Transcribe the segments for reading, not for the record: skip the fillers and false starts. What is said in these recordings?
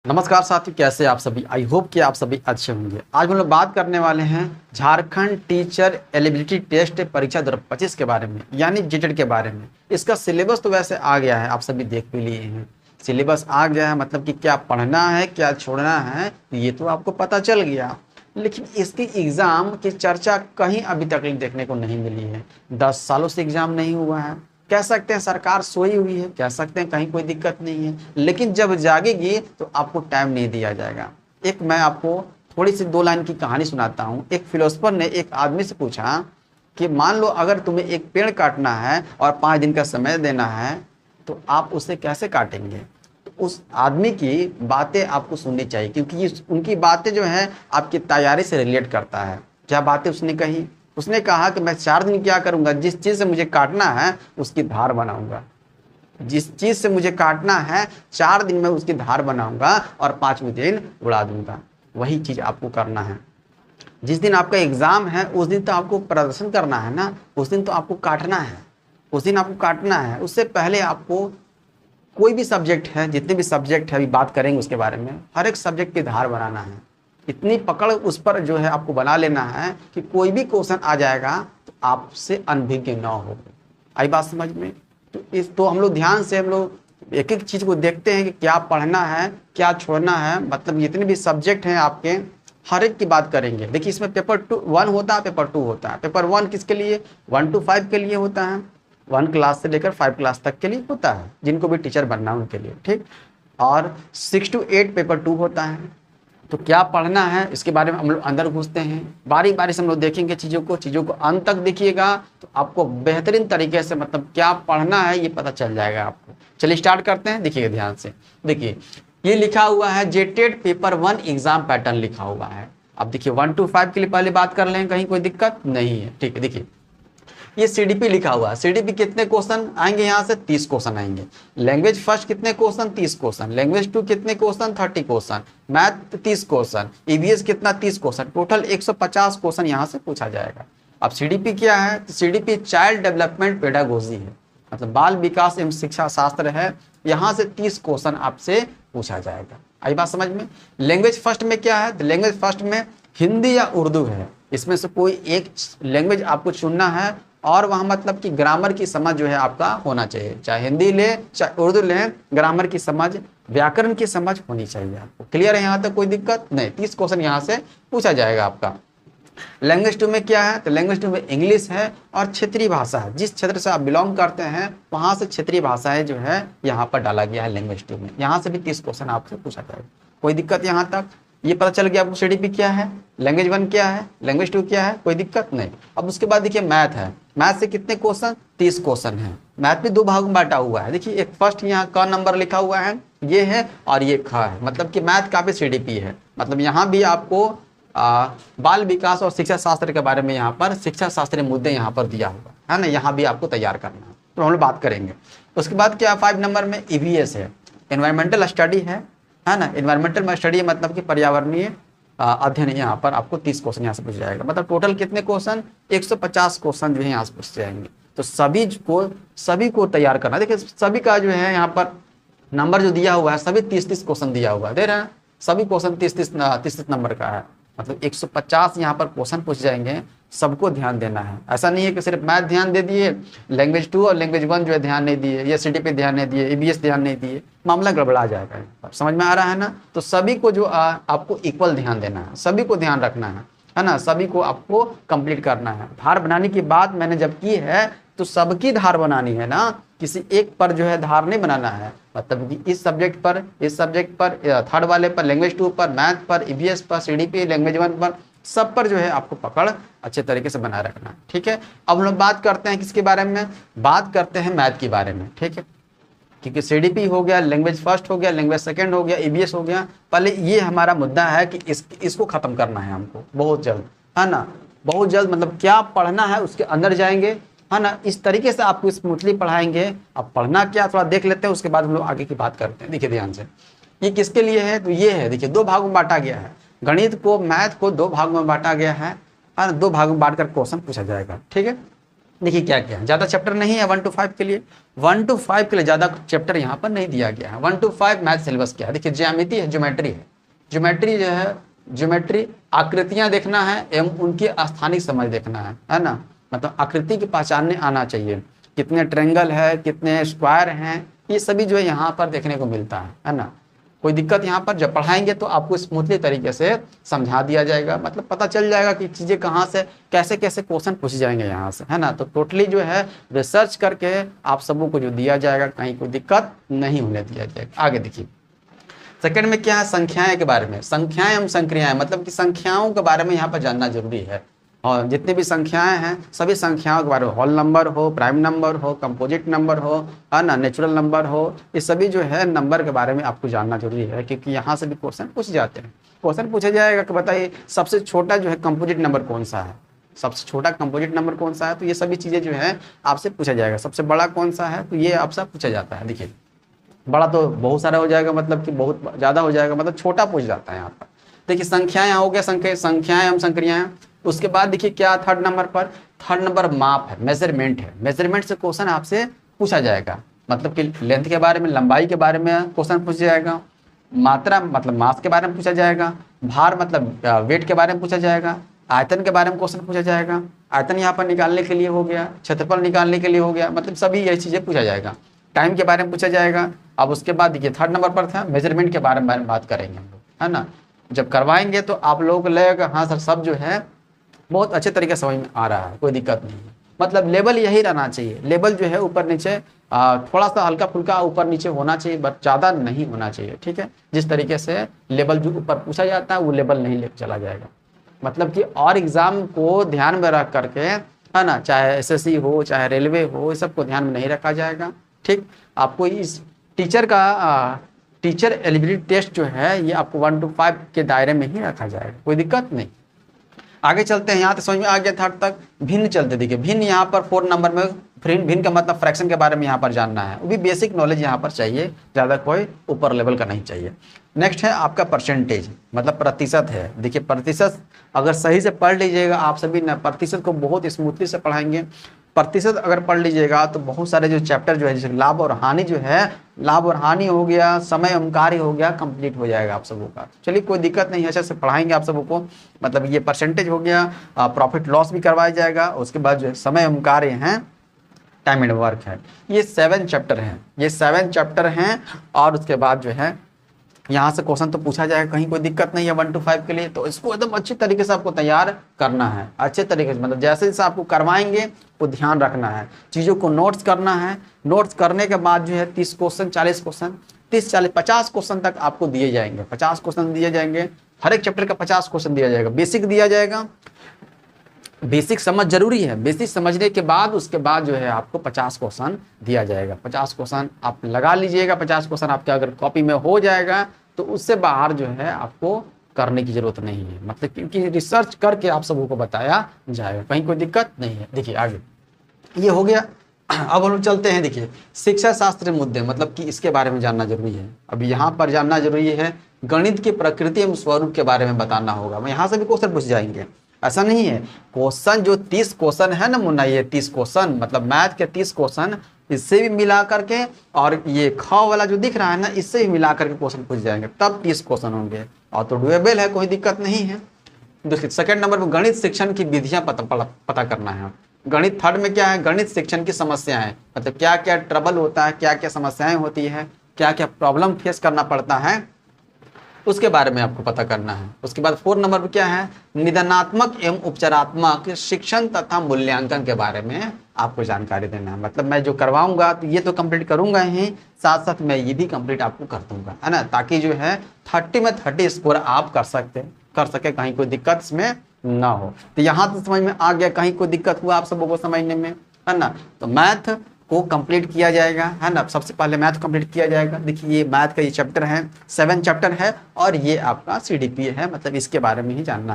नमस्कार साथियों, कैसे आप सभी। आई होप कि आप सभी अच्छे होंगे। आज हम लोग बात करने वाले हैं झारखंड टीचर एलिजिबिलिटी टेस्ट परीक्षा 2025 के बारे में, यानी जीटेट के बारे में। इसका सिलेबस तो वैसे आ गया है, आप सभी देख भी लिए हैं। सिलेबस आ गया है मतलब कि क्या पढ़ना है क्या छोड़ना है ये तो आपको पता चल गया, लेकिन इसकी एग्ज़ाम की चर्चा कहीं अभी तक देखने को नहीं मिली है। 10 सालों से एग्ज़ाम नहीं हुआ है। कह सकते हैं सरकार सोई हुई है, कह सकते हैं कहीं कोई दिक्कत नहीं है, लेकिन जब जागेगी तो आपको टाइम नहीं दिया जाएगा। एक मैं आपको थोड़ी सी 2 लाइन की कहानी सुनाता हूँ। एक फिलोसफर ने एक आदमी से पूछा कि मान लो अगर तुम्हें एक पेड़ काटना है और 5 दिन का समय देना है तो आप उसे कैसे काटेंगे। तो उस आदमी की बातें आपको सुननी चाहिए, क्योंकि उनकी बातें जो है आपकी तैयारी से रिलेट करता है। क्या बातें उसने कही? उसने कहा कि मैं 4 दिन क्या करूंगा, जिस चीज़ से मुझे काटना है उसकी धार बनाऊंगा। जिस चीज़ से मुझे काटना है 4 दिन में उसकी धार बनाऊंगा और 5वें दिन उड़ा दूंगा। वही चीज़ आपको करना है। जिस दिन आपका एग्ज़ाम है उस दिन तो आपको प्रदर्शन करना है ना, उस दिन तो आपको काटना है, उस दिन आपको काटना है। उससे पहले आपको कोई भी सब्जेक्ट है, जितने भी सब्जेक्ट है अभी बात करेंगे उसके बारे में, हर एक सब्जेक्ट की धार बनाना है। इतनी पकड़ उस पर जो है आपको बना लेना है कि कोई भी क्वेश्चन आ जाएगा तो आपसे अनभिज्ञ न हो। आई बात समझ में? तो हम लोग ध्यान से हम लोग एक एक चीज़ को देखते हैं कि क्या पढ़ना है क्या छोड़ना है। मतलब जितने भी सब्जेक्ट हैं आपके हर एक की बात करेंगे। देखिए इसमें पेपर 1 होता है, पेपर 2 होता है। पेपर 1 किसके लिए? 1 to 5 के लिए होता है। 1 क्लास से लेकर 5 क्लास तक के लिए होता है, जिनको भी टीचर बनना है उनके लिए, ठीक। और 6 to 8 पेपर 2 होता है। तो क्या पढ़ना है इसके बारे में हम लोग अंदर घुसते हैं, बारी बारी से हम लोग देखेंगे चीज़ों को अंत तक देखिएगा तो आपको बेहतरीन तरीके से मतलब क्या पढ़ना है ये पता चल जाएगा आपको। चलिए स्टार्ट करते हैं, देखिएगा ध्यान से। देखिए ये लिखा हुआ है जेटेड पेपर 1 एग्जाम पैटर्न लिखा हुआ है। अब देखिए 1 to 5 के लिए पहले बात कर लें, कहीं कोई दिक्कत नहीं है, ठीक है। देखिए ये सीडीपी लिखा हुआ है। सीडीपी कितने क्वेश्चन आएंगे? यहाँ से 30 क्वेश्चन आएंगे। लैंग्वेज फर्स्ट कितने क्वेश्चन? 30 क्वेश्चन। लैंग्वेज 2 कितने question? 30 question. Math 30 question. EVS कितना? 30 क्वेश्चन। टोटल 150 क्वेश्चन यहाँ से पूछा जाएगा। अब सीडीपी क्या है? तो सीडीपी चाइल्ड डेवलपमेंट पेडागोजी है, मतलब बाल विकास एवं शिक्षा शास्त्र है। यहाँ से 30 क्वेश्चन आपसे पूछा जाएगा। आई बात समझ में? लैंग्वेज फर्स्ट में क्या है? तो लैंग्वेज फर्स्ट में हिंदी या उर्दू है, इसमें से कोई एक लैंग्वेज आपको चुनना है और वहाँ मतलब कि ग्रामर की समझ जो है आपका होना चाहिए। चाहे हिंदी ले चाहे उर्दू ले, ग्रामर की समझ व्याकरण की समझ होनी चाहिए आपको। क्लियर है? यहाँ तक कोई दिक्कत नहीं। 30 क्वेश्चन यहाँ से पूछा जाएगा आपका। लैंग्वेज 2 में क्या है? तो लैंग्वेज 2 में इंग्लिश है और क्षेत्रीय भाषा है। जिस क्षेत्र से आप बिलोंग करते हैं वहाँ से क्षेत्रीय भाषाएं जो है यहाँ पर डाला गया है लैंग्वेज 2 में। यहाँ से भी 30 क्वेश्चन आपसे पूछा जाएगा। कोई दिक्कत यहाँ तक? ये पता चल गया आपको सीडीपी क्या है, लैंग्वेज 1 क्या है, लैंग्वेज 2 क्या है, कोई दिक्कत नहीं। अब उसके बाद देखिए मैथ है। मैथ से कितने क्वेश्चन? 30 क्वेश्चन है। मैथ भी 2 भाग में बांटा हुआ है। देखिए एक फर्स्ट यहाँ क नंबर लिखा हुआ है, ये है, और ये ख है। मतलब कि मैथ का भी सीडीपी है। मतलब यहाँ भी आपको बाल विकास और शिक्षा शास्त्र के बारे में यहाँ पर शिक्षा शास्त्रीय मुद्दे यहाँ पर दिया हुआ है ना, यहाँ भी आपको तैयार करना है, तो हम लोग बात करेंगे। उसके बाद क्या 5 नंबर में ईवीएस है, एनवायरमेंटल स्टडी है ना। एनवायरमेंटल स्टडी मतलब कि पर्यावरणीय अध्ययन। यहाँ पर आपको 30 क्वेश्चन यहाँ से पूछ जाएगा। मतलब टोटल कितने क्वेश्चन? 150 क्वेश्चन जो है यहाँ से पूछ जाएंगे। तो सभी को तैयार करना। देखिए सभी का जो है यहाँ पर नंबर जो दिया हुआ है सभी 30-30 क्वेश्चन दिया हुआ है, दे रहे हैं सभी क्वेश्चन 30-30 नंबर का है। मतलब 150 यहाँ पर क्वेश्चन पूछ जाएंगे, सबको ध्यान देना है। ऐसा नहीं है कि सिर्फ मैथ ध्यान दे दिए, लैंग्वेज 2 और लैंग्वेज 1 जो है ध्यान नहीं दिए, या सीडीपी ध्यान नहीं दिए, ईवीएस ध्यान नहीं दिए, मामला गड़बड़ा जाएगा। समझ में आ रहा है ना? तो सभी को जो आपको इक्वल ध्यान देना है, सभी को ध्यान रखना है ना, सभी को आपको कंप्लीट करना है। धार बनाने की बात मैंने जब की है तो सबकी धार बनानी है ना, किसी एक पर जो है धार नहीं बनाना है। मतलब कि इस सब्जेक्ट पर थर्ड वाले पर, लैंग्वेज 2 पर, मैथ पर, ईवीएस पर, सीडीपी, लैंग्वेज 1 पर, सब पर जो है आपको पकड़ अच्छे तरीके से बनाए रखना है, ठीक है। अब हम लोग बात करते हैं किसके बारे में? बात करते हैं मैथ के बारे में, ठीक है। क्योंकि सीडीपी हो गया, लैंग्वेज फर्स्ट हो गया, लैंग्वेज सेकंड हो गया, ईवीएस हो गया। पहले ये हमारा मुद्दा है कि इसको खत्म करना है हमको बहुत जल्द, है ना, बहुत जल्द। मतलब क्या पढ़ना है उसके अंदर जाएंगे, है ना। इस तरीके से आपको स्मूथली पढ़ाएंगे। अब पढ़ना क्या थोड़ा देख लेते हैं, उसके बाद हम लोग आगे की बात करते हैं। देखिए ध्यान से, ये किसके लिए है? तो ये है, देखिए 2 भागों में बांटा गया है। गणित को, मैथ को 2 भाग में बांटा गया है, और 2 भाग में बांट कर क्वेश्चन पूछा जाएगा, ठीक है। देखिए क्या क्या है, ज़्यादा चैप्टर नहीं है 1 to 5 के लिए, 1 to 5 के लिए ज़्यादा चैप्टर यहाँ पर नहीं दिया गया है। 1 to 5 मैथ सिलेबस क्या है, देखिए ज्यामिति है, ज्योमेट्री है। ज्योमेट्री जो है, ज्योमेट्री आकृतियाँ देखना है एवं उनकी स्थानिक समझ देखना है ना। मतलब आकृति की पहचानने आना चाहिए, कितने ट्रेंगल है, कितने स्क्वायर हैं, ये सभी जो है यहाँ पर देखने को मिलता है ना। कोई दिक्कत यहाँ पर जब पढ़ाएंगे तो आपको स्मूथली तरीके से समझा दिया जाएगा, मतलब पता चल जाएगा कि चीज़ें कहाँ से कैसे कैसे क्वेश्चन पूछे जाएंगे यहाँ से, है ना। तो टोटली जो है रिसर्च करके आप सबों को जो दिया जाएगा, कहीं कोई दिक्कत नहीं होने दिया जाएगा। आगे देखिए सेकंड में क्या है, संख्याएं के बारे में, संख्याएं एवं संक्रियाएं, मतलब कि संख्याओं के बारे में यहाँ पर जानना जरूरी है। और जितनी भी संख्याएं हैं सभी संख्याओं के बारे में, होल नंबर हो, प्राइम नंबर हो, कंपोजिट नंबर हो, है ना, नेचुरल नंबर हो, ये सभी जो है नंबर के बारे में आपको जानना जरूरी है, क्योंकि यहाँ से भी क्वेश्चन पूछ जाते हैं। क्वेश्चन पूछा जाएगा कि बताइए सबसे छोटा जो है कंपोजिट नंबर कौन सा है, सबसे छोटा कंपोजिट नंबर कौन सा है, तो ये सभी चीज़ें जो है आपसे पूछा जाएगा। सबसे बड़ा कौन सा है, तो ये आपसे पूछा जाता है। देखिए बड़ा तो बहुत सारा हो जाएगा, मतलब कि बहुत ज़्यादा हो जाएगा, मतलब छोटा पूछ जाता है यहाँ पर। देखिए संख्याएं हो गया, संख्याएं एवं संक्रियाएं। उसके बाद देखिए क्या थर्ड नंबर पर, थर्ड नंबर माप है, मेजरमेंट है। मेजरमेंट से क्वेश्चन आपसे पूछा जाएगा, मतलब कि लेंथ के बारे में, लंबाई के बारे में क्वेश्चन पूछा जाएगा। मात्रा मतलब मास के बारे में पूछा जाएगा। भार मतलब वेट के बारे में पूछा जाएगा। आयतन के बारे में क्वेश्चन पूछा जाएगा। आयतन यहाँ पर निकालने के लिए हो गया, क्षेत्रफल निकालने के लिए हो गया, मतलब सभी यही चीज़ें पूछा जाएगा। टाइम के बारे में पूछा जाएगा। अब उसके बाद देखिए थर्ड नंबर पर था मेजरमेंट के बारे में बात करेंगे हम लोग, है ना। जब करवाएंगे तो आप लोगों को लगेगा हाँ सर सब जो है बहुत अच्छे तरीके से समझ में आ रहा है, कोई दिक्कत नहीं है। मतलब लेवल यही रहना चाहिए, लेवल जो है ऊपर नीचे थोड़ा सा हल्का फुल्का ऊपर नीचे होना चाहिए, बट ज़्यादा नहीं होना चाहिए, ठीक है। जिस तरीके से लेवल जो ऊपर पूछा जाता है वो लेवल नहीं लेकर चला जाएगा, मतलब कि और एग्ज़ाम को ध्यान में रख करके, है ना, चाहे एसएससी हो चाहे रेलवे हो, ये सब को ध्यान में नहीं रखा जाएगा, ठीक। आपको इस टीचर का टीचर एलिजिबिलिटी टेस्ट जो है ये आपको 1 to 5 के दायरे में ही रखा जाएगा, कोई दिक्कत नहीं। आगे चलते हैं, यहाँ तक समझ में आ गया थर्ड तक। भिन्न चलते देखिए, भिन्न यहाँ पर 4 नंबर में भिन्न का मतलब फ्रैक्शन के बारे में यहाँ पर जानना है, वो भी बेसिक नॉलेज यहाँ पर चाहिए, ज़्यादा कोई ऊपर लेवल का नहीं चाहिए। नेक्स्ट है आपका परसेंटेज, मतलब प्रतिशत है। देखिए प्रतिशत अगर सही से पढ़ लीजिएगा आप सभी ना, प्रतिशत को बहुत स्मूथली से पढ़ाएंगे। प्रतिशत अगर पढ़ लीजिएगा तो बहुत सारे जो चैप्टर जो है, जैसे लाभ और हानि जो है, लाभ और हानि हो गया, समय एवं कार्य हो गया, कंप्लीट हो जाएगा आप सबों का। चलिए कोई दिक्कत नहीं है, अच्छे से पढ़ाएंगे आप सबों को। मतलब ये परसेंटेज हो गया, प्रॉफिट लॉस भी करवाया जाएगा। उसके बाद जो है समय एवं कार्य हैं, टाइम एंड वर्क है। ये 7 चैप्टर हैं, ये 7 चैप्टर हैं। और उसके बाद जो है यहाँ से क्वेश्चन तो पूछा जाएगा, कहीं कोई दिक्कत नहीं है 1 to 5 के लिए। तो इसको एकदम अच्छी तरीके से आपको तैयार करना है, अच्छे तरीके से, मतलब जैसे जैसे आपको करवाएंगे वो ध्यान रखना है, चीज़ों को नोट्स करना है। नोट्स करने के बाद जो है 30 क्वेश्चन 40 क्वेश्चन 30 40 50 क्वेश्चन तक आपको दिए जाएंगे, 50 क्वेश्चन दिए जाएंगे। हर एक चैप्टर का 50 क्वेश्चन दिया जाएगा। बेसिक दिया जाएगा, बेसिक समझ जरूरी है। बेसिक समझने के बाद उसके बाद जो है आपको 50 क्वेश्चन दिया जाएगा। 50 क्वेश्चन आप लगा लीजिएगा, 50 क्वेश्चन आपके अगर कॉपी में हो जाएगा तो उससे बाहर जो है आपको करने की जरूरत नहीं है, मतलब क्योंकि रिसर्च करके आप सबों को बताया जाएगा, कहीं कोई दिक्कत नहीं है। देखिए आगे ये हो गया। अब हम लोग चलते हैं, देखिए शिक्षा शास्त्र मुद्दे, मतलब कि इसके बारे में जानना जरूरी है। अब यहाँ पर जानना जरूरी है, गणित की प्रकृति एवं स्वरूप के बारे में बताना होगा। यहाँ से भी क्वेश्चन पूछ जाएंगे, ऐसा नहीं है। क्वेश्चन जो 30 क्वेश्चन है ना मुन्ना, ये 30 क्वेश्चन मतलब मैथ के 30 क्वेश्चन, इससे भी मिला करके और ये ख वाला जो दिख रहा है ना, इससे भी मिला करके क्वेश्चन पूछ जाएंगे, तब 30 क्वेश्चन होंगे और तो डुएबल है, कोई दिक्कत नहीं है। देखिए सेकंड नंबर पर गणित शिक्षण की विधियां पता करना है। गणित थर्ड में क्या है, गणित शिक्षण की समस्याएं, मतलब क्या क्या ट्रबल होता है, क्या क्या समस्याएं होती है, क्या क्या प्रॉब्लम फेस करना पड़ता है, उसके बारे में आपको पता करना है। उसके बाद 4 नंबर पर क्या है, निदानात्मक एवं उपचारात्मक शिक्षण तथा मूल्यांकन के बारे में आपको जानकारी देना है। मतलब मैं जो करवाऊंगा तो ये तो कंप्लीट करूंगा ही, साथ साथ मैं ये भी कंप्लीट आपको कर दूंगा, है ना, ताकि जो है 30 में 30 स्कोर आप कर सके, कहीं कोई दिक्कत इसमें ना हो। तो यहाँ तो समझ में आ गया, कहीं कोई दिक्कत हुआ आप सबों को समझने में, है ना। तो मैथ को कंप्लीट किया जाएगा, है ना। सबसे पहले मैथ कंप्लीट किया जाएगा। देखिए ये मैथ का ये चैप्टर है, 7 चैप्टर है और ये आपका CDP है, मतलब इसके बारे में ही जानना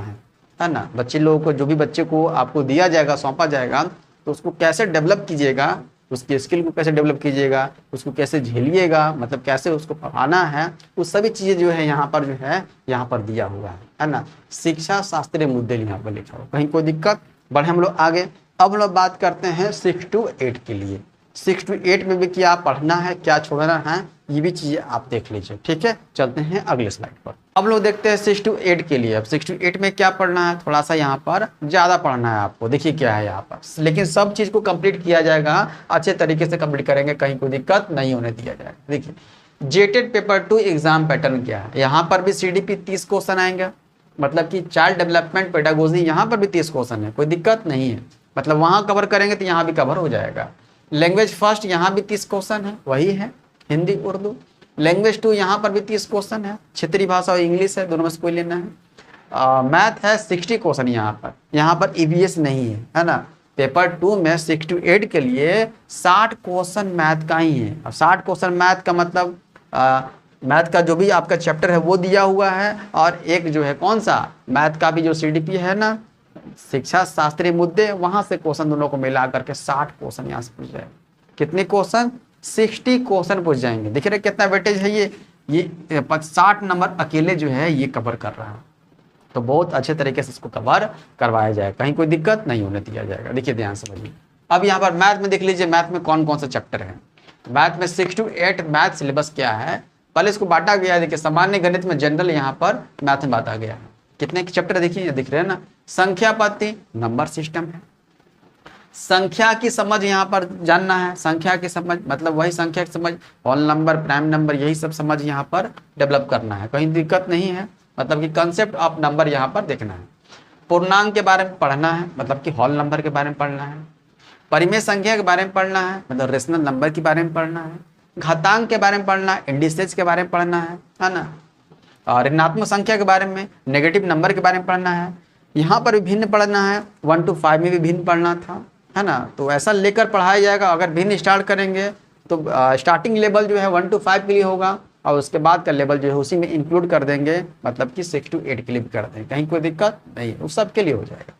है ना। बच्चे लोगों को, जो भी बच्चे को आपको दिया जाएगा, सौंपा जाएगा, तो उसको कैसे डेवलप कीजिएगा, उसकी स्किल को कैसे डेवलप कीजिएगा, उसको कैसे झेलिएगा, मतलब कैसे उसको पढ़ाना है, वो सभी चीज़ें जो है यहाँ पर जो है यहाँ पर दिया हुआ है ना। शिक्षा शास्त्रीय मुद्दे यहाँ पर लिखा हो, कहीं कोई दिक्कत। बढ़े हम लोग आगे। अब हम लोग बात करते हैं 6 to 8 के लिए। 6 to 8 में भी क्या पढ़ना है, क्या छोड़ना है, ये भी चीज़ें आप देख लीजिए। ठीक है, चलते हैं अगले स्लाइड पर। अब लोग देखते हैं 6 to 8 के लिए। अब 6 to 8 में क्या पढ़ना है, थोड़ा सा यहाँ पर ज़्यादा पढ़ना है आपको। देखिए क्या है यहाँ पर, लेकिन सब चीज़ को कंप्लीट किया जाएगा, अच्छे तरीके से कंप्लीट करेंगे, कहीं कोई दिक्कत नहीं होने दिया जाएगा। देखिए जेटेड पेपर 2 एग्जाम पैटर्न क्या है, यहाँ पर भी CDP 30 क्वेश्चन आएंगे, मतलब कि चाइल्ड डेवलपमेंट पेडागोजी यहाँ पर भी 30 क्वेश्चन है, कोई दिक्कत नहीं है। मतलब वहाँ कवर करेंगे तो यहाँ भी कवर हो जाएगा। लैंग्वेज फर्स्ट यहाँ भी 30 क्वेश्चन है, वही है हिंदी उर्दू। लैंग्वेज 2 यहाँ पर भी 30 क्वेश्चन है, क्षेत्रीय भाषा और इंग्लिश है, दोनों में से कोई लेना है। मैथ है 60 क्वेश्चन यहाँ पर EVS नहीं है ना। पेपर 2 में 6 to 8 के लिए 60 क्वेश्चन मैथ का ही है। अब 60 क्वेश्चन मैथ का मतलब मैथ का जो भी आपका चैप्टर है वो दिया हुआ है, और एक जो है कौन सा मैथ का भी जो CDP है ना, शिक्षा शास्त्रीय मुद्दे, वहां से क्वेश्चन दोनों को मिला करके 60 क्वेश्चन यहाँ से पूछ जाएंगे। कितने क्वेश्चन, 60 क्वेश्चन पूछ जाएंगे। देख रहे कितना वेटेज है, ये 60 नंबर अकेले जो है ये कवर कर रहा है, तो बहुत अच्छे तरीके से इसको कवर करवाया जाएगा, कहीं कोई दिक्कत नहीं होने दिया जाएगा। देखिए ध्यान से समझिए। अब यहाँ पर मैथ में देख लीजिए, मैथ में कौन कौन सा चैप्टर है। मैथ में 6 to 8 मैथ सिलेबस क्या है, पहले इसको बांटा गया है। देखिए सामान्य गणित में जनरल यहाँ पर मैथ में बांटा गया है। कितने चैप्टर देखिए, दिख रहे हैं ना। संख्या पद्धति, नंबर सिस्टम है। संख्या की समझ यहाँ पर जानना है, संख्या की समझ मतलब वही संख्या की समझ, होल नंबर, प्राइम नंबर, यही सब समझ यहाँ पर डेवलप करना है, कहीं दिक्कत नहीं है। मतलब कि कंसेप्ट ऑफ नंबर यहाँ पर देखना है। पूर्णांक के बारे में पढ़ना है, मतलब कि होल नंबर के बारे में पढ़ना है। परिमेय संख्या के बारे में पढ़ना है, मतलब रेशनल नंबर के बारे में पढ़ना है। घातांक के बारे में पढ़ना है, इंडिसेज के बारे में पढ़ना है ना। और ऋणात्मक संख्या के बारे में, नेगेटिव नंबर के बारे में पढ़ना है। यहाँ पर भी भिन्न पढ़ना है, 1 to 5 में भी भिन्न पढ़ना था, है ना। तो ऐसा लेकर पढ़ाया जाएगा। अगर भिन्न स्टार्ट करेंगे तो स्टार्टिंग लेवल जो है 1 to 5 के लिए होगा, और उसके बाद का लेवल जो है उसी में इंक्लूड कर देंगे, मतलब कि 6 to 8 के लिए भी कर देंगे, कहीं कोई दिक्कत नहीं, उस सब के लिए हो जाएगा।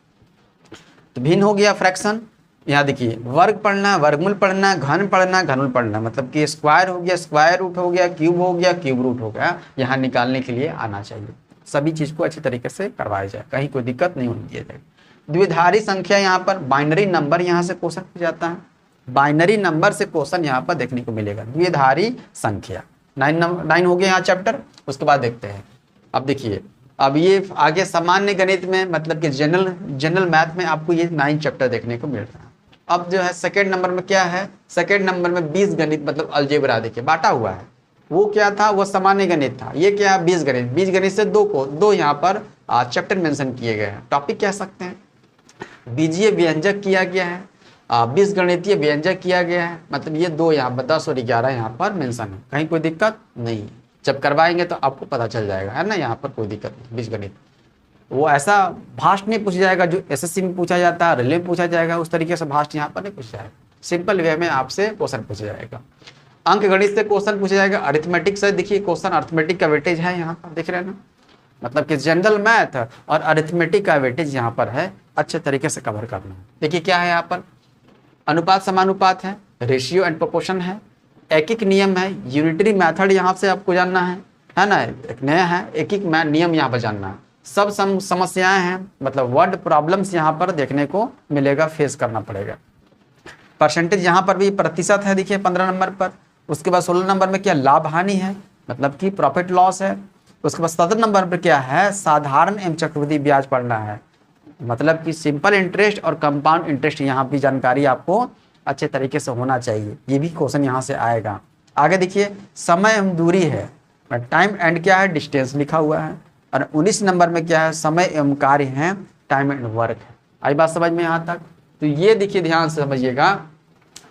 तो भिन्न हो गया फ्रैक्शन। यहाँ देखिए वर्ग पढ़ना है, वर्गमूल पढ़ना है, घन पढ़ना है, घनमूल पढ़ना है, मतलब कि स्क्वायर हो गया, स्क्वायर रूट हो गया, क्यूब हो गया, क्यूब रूट हो गया, यहाँ निकालने के लिए आना चाहिए। सभी चीज़ को अच्छी तरीके से करवाया जाए, कहीं कोई दिक्कत नहीं होने दिया जाएगा। द्विधारी संख्या, यहाँ पर बाइनरी नंबर यहाँ से क्वेश्चन पूछ जाता है, बाइनरी नंबर से क्वेश्चन यहाँ पर देखने को मिलेगा। द्विधारी संख्या 9 हो गया यहाँ चैप्टर। उसके बाद देखते हैं, अब देखिए अब ये आगे सामान्य गणित में, मतलब कि जनरल मैथ में आपको ये 9 चैप्टर देखने को मिल रहा है। अब जो है सेकेंड नंबर में क्या है, सेकेंड नंबर में बीज गणित, मतलब अलजेब्रा देखिए बांटा हुआ है। वो क्या था, वो सामान्य गणित था। ये क्या है, बीज गणित। बीज गणित से दो यहाँ पर चैप्टर मेंशन किए गए हैं, टॉपिक कह सकते हैं। बीजीय व्यंजक किया गया है, बीज गणितीय व्यंजक किया गया है, मतलब ये 2 यहाँ पर 10 और 11 यहाँ पर मेंशन है, कहीं कोई दिक्कत नहीं है। जब करवाएंगे तो आपको पता चल जाएगा, है ना। यहाँ पर कोई दिक्कत नहीं। बीज गणित वो ऐसा भाष्ट नहीं पूछा जाएगा जो SSC में पूछा जाता है, रेलवे में पूछा जाएगा, उस तरीके से भाष्ट यहाँ पर नहीं पूछा जाएगा। सिंपल वे में आपसे क्वेश्चन पूछा जाएगा। अंक गणित से क्वेश्चन पूछा जाएगा। अरिथमेटिक से देखिए क्वेश्चन, अरिथमेटिक का वेटेज है यहाँ पर, देख रहे हैं ना। मतलब कि जनरल मैथ और अरिथमेटिक का वेटेज यहाँ पर है, अच्छे तरीके से कवर करना है। देखिए क्या है यहाँ पर, अनुपात समानुपात है, रेशियो एंड प्रोपोर्शन है, एक नियम है, यूनिटरी मैथड यहाँ से आपको जानना है ना। एक नया है, एक नियम यहाँ पर जानना है। सब समस्याएं हैं, मतलब वर्ड प्रॉब्लम्स यहाँ पर देखने को मिलेगा, फेस करना पड़ेगा। परसेंटेज यहाँ पर भी प्रतिशत है, देखिए 15 नंबर पर। उसके बाद 16 नंबर में क्या, लाभ हानि है, मतलब कि प्रॉफिट लॉस है। उसके बाद 17 नंबर पर क्या है, साधारण एवं चक्रवृद्धि ब्याज पढ़ना है, मतलब कि सिंपल इंटरेस्ट और कंपाउंड इंटरेस्ट, यहाँ भी जानकारी आपको अच्छे तरीके से होना चाहिए। ये भी क्वेश्चन यहाँ से आएगा। आगे देखिए समय एवं दूरी है, टाइम एंड क्या है, डिस्टेंस लिखा हुआ है। और 19 नंबर में क्या है, समय एवं कार्य है, टाइम एंड वर्क है। आई बात समझ में यहाँ तक। तो ये देखिए ध्यान से समझिएगा,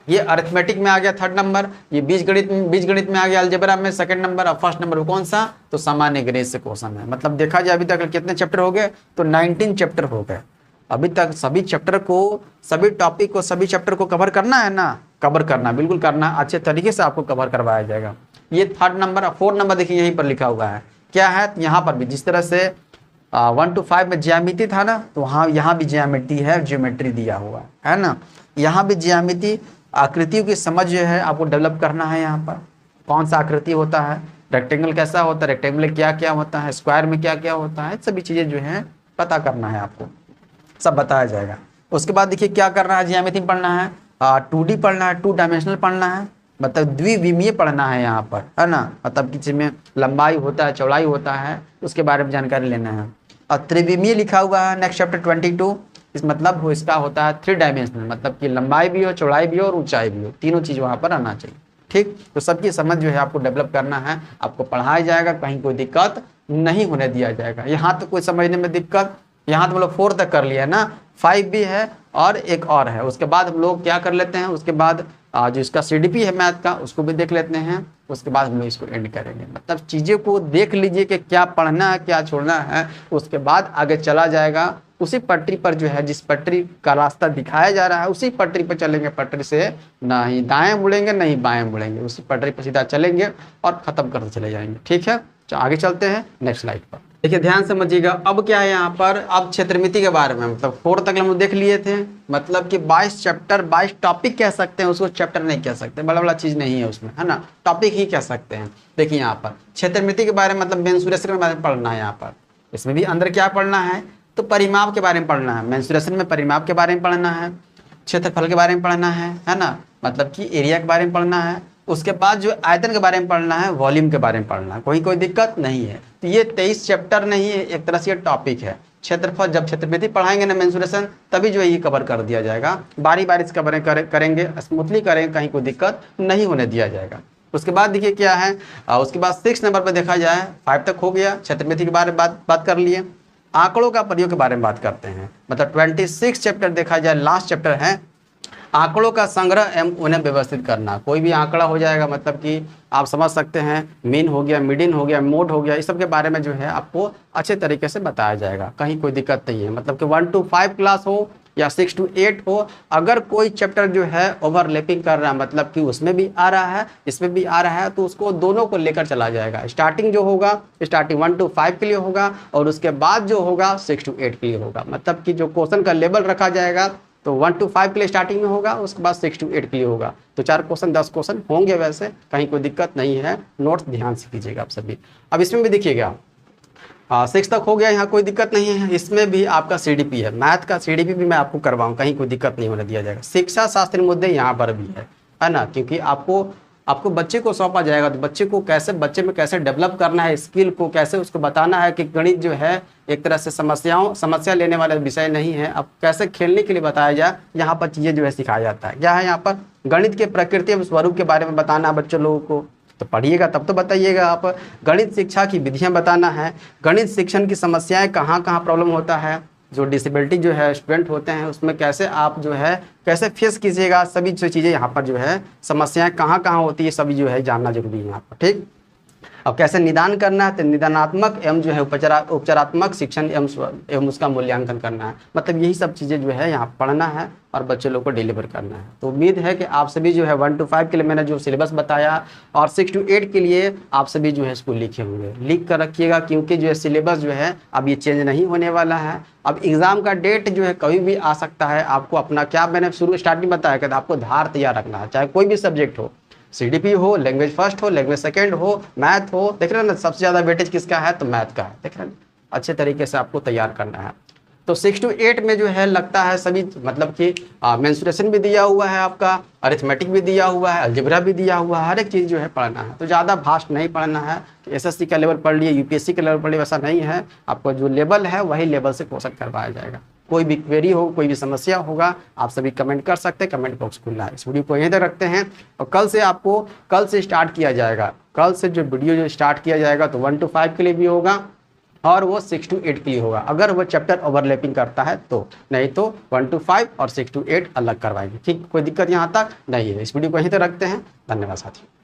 ये अरिथमेटिक में आ गया 3rd नंबर, ये बीजगणित में आ गया अलजेब्रा में 2nd नंबर, और 1st नंबर कौन सा, तो सामान्य गणित से क्वेश्चन है। मतलब देखा जाए अभी तक कितने चैप्टर हो गए, तो 19 चैप्टर हो गए। अभी तक सभी चैप्टर को, सभी टॉपिक को, सभी चैप्टर को कवर करना है ना, कवर करना बिल्कुल करना, अच्छे तरीके से आपको कवर करवाया जाएगा। ये 3rd नंबर, 4th नंबर देखिए यहीं पर लिखा हुआ है, क्या है, यहाँ पर भी जिस तरह से 1 to 5 में ज्यामिति था ना, तो वहाँ यहाँ भी ज्यामिति है, ज्योमेट्री दिया हुआ है ना। यहाँ भी ज्यामिति, आकृतियों की समझ जो है आपको डेवलप करना है। यहाँ पर कौन सा आकृति होता है, रेक्टेंगल कैसा होता है, रेक्टेंगल क्या क्या होता है, स्क्वायर में क्या क्या होता है, सभी चीज़ें जो है पता करना है आपको, सब बताया जाएगा। उसके बाद देखिए क्या करना है, ज्यामिति पढ़ना है, 2D पढ़ना है, 2 डायमेंशनल पढ़ना है, मतलब द्विविमीय पढ़ना है यहाँ पर, है ना, मतलब कि जिसमें लंबाई होता है, चौड़ाई होता है, उसके बारे में जानकारी लेना है। और त्रिविमीय लिखा हुआ है नेक्स्ट चैप्टर 22, इस मतलब वो इसका होता है 3 डायमेंशनल, मतलब कि लंबाई भी हो, चौड़ाई भी हो और ऊंचाई भी हो, तीनों चीज़ वहाँ पर आना चाहिए। ठीक, तो सबकी समझ जो है आपको डेवलप करना है, आपको पढ़ाया जाएगा, कहीं कोई दिक्कत नहीं होने दिया जाएगा। यहाँ तो कोई समझने में दिक्कत, यहाँ तो हम लोग 4 तक कर लिया ना, 5 भी है और एक और है, उसके बाद हम लोग क्या कर लेते हैं, उसके बाद जो इसका CDP है मैथ का उसको भी देख लेते हैं, उसके बाद हम लोग इसको एंड करेंगे। मतलब चीज़ों को देख लीजिए कि क्या पढ़ना है क्या छोड़ना है, उसके बाद आगे चला जाएगा। उसी पटरी पर जो है, जिस पटरी का रास्ता दिखाया जा रहा है उसी पटरी पर चलेंगे, पटरी से ना ही दाएं मुड़ेंगे ना ही बाएं मुड़ेंगे, उसी पटरी पर सीधा चलेंगे और ख़त्म करते चले जाएंगे। ठीक है, तो आगे चलते हैं नेक्स्ट स्लाइड पर। देखिए ध्यान समझिएगा, अब क्या है यहाँ पर, अब क्षेत्रमिति के बारे में, मतलब 4 तक हम लोग देख लिए थे, मतलब कि 22 चैप्टर 22 टॉपिक कह सकते हैं, उसको चैप्टर नहीं कह सकते, बड़ा बड़ा चीज़ नहीं है उसमें, है ना, टॉपिक ही कह सकते हैं। देखिए यहाँ पर क्षेत्रमिति के बारे में, मतलब मेंसुरेशन के बारे में पढ़ना है यहाँ पर, इसमें भी अंदर क्या पढ़ना है, तो परिमाप के बारे में पढ़ना है, मेंसुरेशन में परिमाप के बारे में पढ़ना है, क्षेत्रफल के बारे में पढ़ना है ना, मतलब कि एरिया के बारे में पढ़ना है, उसके बाद जो आयतन के बारे में पढ़ना है, वॉल्यूम के बारे में पढ़ना है, कोई दिक्कत नहीं है। तो ये 23 चैप्टर नहीं है, एक तरह से ये टॉपिक है। क्षेत्रफल जब क्षेत्रमिति पढ़ाएंगे ना मेंसुरेशन, तभी जो है ये कवर कर दिया जाएगा, बारी बारी से कवर करेंगे, स्मूथली करेंगे, कहीं कोई दिक्कत नहीं होने दिया जाएगा। उसके बाद देखिए क्या है, उसके बाद 6 नंबर पर देखा जाए, 5 तक हो गया, क्षेत्रमिति के बारे में बात कर लिए। आंकड़ों का प्रयोग के बारे में बात करते हैं, मतलब 26 चैप्टर देखा जाए, लास्ट चैप्टर है आंकड़ों का संग्रह एवं उन्हें व्यवस्थित करना। कोई भी आंकड़ा हो जाएगा, मतलब कि आप समझ सकते हैं, मीन हो गया, मीडियन हो गया, मोड हो गया, इस सब के बारे में जो है आपको अच्छे तरीके से बताया जाएगा, कहीं कोई दिक्कत नहीं है। मतलब कि 1 to 5 क्लास हो या 6 to 8 हो, अगर कोई चैप्टर जो है ओवरलैपिंग कर रहा है, मतलब कि उसमें भी आ रहा है इसमें भी आ रहा है, तो उसको दोनों को लेकर चला जाएगा। स्टार्टिंग जो होगा, स्टार्टिंग 1 to 5 के लिए होगा और उसके बाद जो होगा 6 to 8 के लिए होगा। मतलब कि जो क्वेश्चन का लेवल रखा जाएगा तो 1 to 5 के लिए स्टार्टिंग में होगा, उसके बाद 6 to 8 के लिए होगा। तो 4 क्वेश्चन 10 क्वेश्चन होंगे, वैसे कहीं कोई दिक्कत नहीं है, नोट्स ध्यान से कीजिएगा आप सभी। अब इसमें भी देखिएगा 6 तक हो गया, यहाँ कोई दिक्कत नहीं है। इसमें भी आपका CDP है, मैथ का CDP भी मैं आपको करवाऊँ, कहीं कोई दिक्कत नहीं होने दिया जाएगा। शिक्षा शास्त्रीय मुद्दे यहाँ पर भी है ना, क्योंकि आपको बच्चे को सौंपा जाएगा, तो बच्चे में कैसे डेवलप करना है, स्किल को कैसे उसको बताना है कि गणित जो है एक तरह से समस्या लेने वाला विषय नहीं है, अब कैसे खेलने के लिए बताया जाए, यहाँ पर चीज़ें जो है सिखाया जाता है। क्या है यहाँ पर, गणित के प्रकृति एवं स्वरूप के बारे में बताना है बच्चों लोगों को, तो पढ़िएगा तब तो बताइएगा आप। गणित शिक्षा की विधियाँ बताना है, गणित शिक्षण की समस्याएँ कहाँ प्रॉब्लम होता है, जो डिसेबिलिटी जो है स्टूडेंट होते हैं उसमें कैसे आप जो है कैसे फेस कीजिएगा, सभी जो चीज़ें यहाँ पर जो है समस्याएं कहाँ होती है, सभी जो है जानना जरूरी है यहाँ पर। ठीक, अब कैसे निदान करना है, तो निदानात्मक एवं जो है उपचारात्मक शिक्षण एवं उसका मूल्यांकन करना है। मतलब यही सब चीज़ें जो है यहाँ पढ़ना है और बच्चे लोग को डिलीवर करना है। तो उम्मीद है कि आप सभी जो है 1 to 5 के लिए मैंने जो सिलेबस बताया और 6 to 8 के लिए आप सभी जो है इसको लिखे होंगे, लिख कर रखिएगा, क्योंकि जो है सिलेबस जो है अब ये चेंज नहीं होने वाला है। अब एग्ज़ाम का डेट जो है कभी भी आ सकता है। आपको अपना क्या मैंने स्टार्टिंग बताया कि आपको धार तैयार रखना है, चाहे कोई भी सब्जेक्ट हो, CDP हो, लैंग्वेज फर्स्ट हो, लैंग्वेज सेकंड हो, मैथ हो, देख रहे हैं ना, सबसे ज़्यादा वेटेज किसका है, तो मैथ का है, देख रहे हैं, अच्छे तरीके से आपको तैयार करना है। तो 6 to 8 में जो है लगता है सभी, मतलब कि मेंसुरेशन भी दिया हुआ है, आपका अरिथमेटिक भी दिया हुआ है, अलजेब्रा भी दिया हुआ है, हर एक चीज़ जो है पढ़ना है। तो ज़्यादा भास्ट नहीं पढ़ना है कि SSC का लेवल पढ़ लिए, UPSC का लेवल पढ़ लिए, वैसा नहीं है। आपको जो लेवल है वही लेवल से क्वेश्चन करवाया जाएगा। कोई भी क्वेरी हो, कोई भी समस्या होगा, आप सभी कमेंट कर सकते हैं, कमेंट बॉक्स खुला है। इस वीडियो को यहीं तक रखते हैं और कल से स्टार्ट किया जाएगा। कल से जो वीडियो जो स्टार्ट किया जाएगा तो 1 to 5 के लिए भी होगा और वो 6 to 8 के लिए होगा, अगर वो चैप्टर ओवरलैपिंग करता है तो, नहीं तो 1 to 5 और 6 to 8 अलग करवाएंगे। ठीक, कोई दिक्कत यहाँ तक नहीं है। इस वीडियो को यहीं तक रखते हैं। धन्यवाद साथियों।